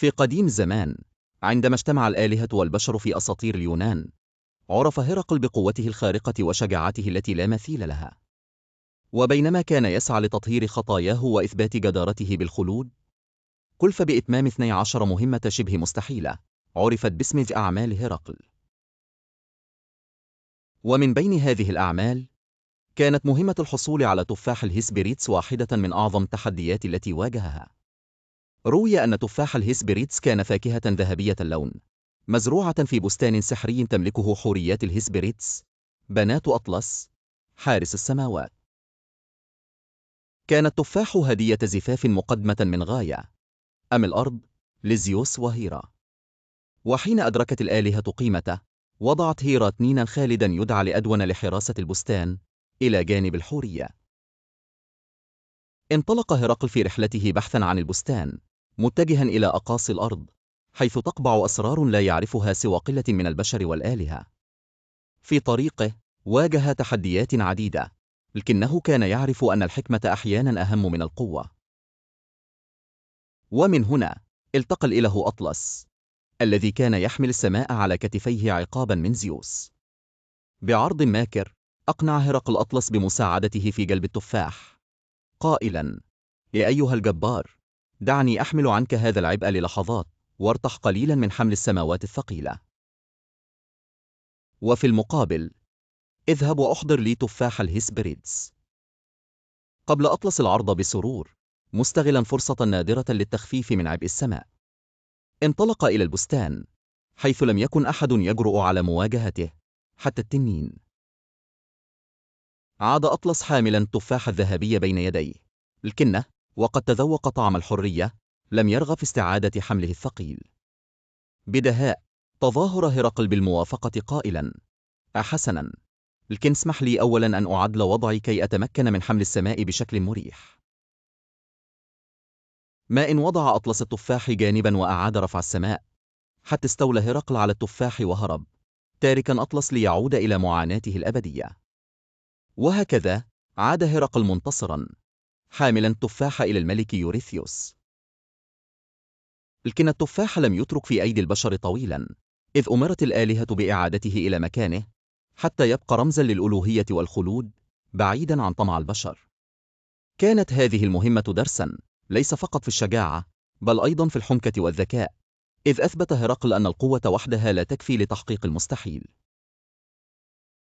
في قديم الزمان، عندما اجتمع الآلهة والبشر في أساطير اليونان، عرف هرقل بقوته الخارقة وشجاعته التي لا مثيل لها. وبينما كان يسعى لتطهير خطاياه وإثبات جدارته بالخلود، كلف بإتمام 12 مهمة شبه مستحيلة عرفت باسم أعمال هرقل. ومن بين هذه الأعمال، كانت مهمة الحصول على تفاح الهيسبيريتس واحدة من أعظم التحديات التي واجهها. روي أن تفاح الهيسبيريتس كان فاكهة ذهبية اللون، مزروعة في بستان سحري تملكه حوريات الهيسبيريتس، بنات أطلس، حارس السماوات. كان التفاح هدية زفاف مقدمة من غاية، أم الأرض، لزيوس وهيرا. وحين أدركت الآلهة قيمته، وضعت هيرا تنينا خالدا يدعى لأدون لحراسة البستان إلى جانب الحورية. انطلق هرقل في رحلته بحثا عن البستان، متجها إلى أقاصي الأرض، حيث تقبع أسرار لا يعرفها سوى قلة من البشر والآلهة. في طريقه واجه تحديات عديدة، لكنه كان يعرف أن الحكمة أحيانا أهم من القوة. ومن هنا التقى الإله أطلس، الذي كان يحمل السماء على كتفيه عقابا من زيوس. بعرض ماكر، أقنع هرقل أطلس بمساعدته في جلب التفاح، قائلا: يا أيها الجبار، دعني أحمل عنك هذا العبء للحظات، وارتح قليلا من حمل السماوات الثقيلة. وفي المقابل، اذهب وأحضر لي تفاح الهيسبريدز. قبل أطلس العرض بسرور، مستغلا فرصة نادرة للتخفيف من عبء السماء، انطلق إلى البستان، حيث لم يكن أحد يجرؤ على مواجهته، حتى التنين. عاد أطلس حاملا التفاح الذهبي بين يديه، لكنه وقد تذوق طعم الحرية لم يرغب في استعادة حمله الثقيل. بدهاء تظاهر هرقل بالموافقة قائلا: حسنا، لكن اسمح لي أولا أن أعدل وضعي كي أتمكن من حمل السماء بشكل مريح. ما إن وضع أطلس التفاح جانبا وأعاد رفع السماء، حتى استولى هرقل على التفاح وهرب، تاركا أطلس ليعود إلى معاناته الأبدية. وهكذا عاد هرقل منتصرا، حاملا التفاح إلى الملك يوريثيوس. لكن التفاح لم يترك في أيدي البشر طويلا، إذ أمرت الآلهة بإعادته إلى مكانه، حتى يبقى رمزا للألوهية والخلود، بعيدا عن طمع البشر. كانت هذه المهمة درسا، ليس فقط في الشجاعة، بل أيضا في الحنكة والذكاء، إذ أثبت هرقل أن القوة وحدها لا تكفي لتحقيق المستحيل.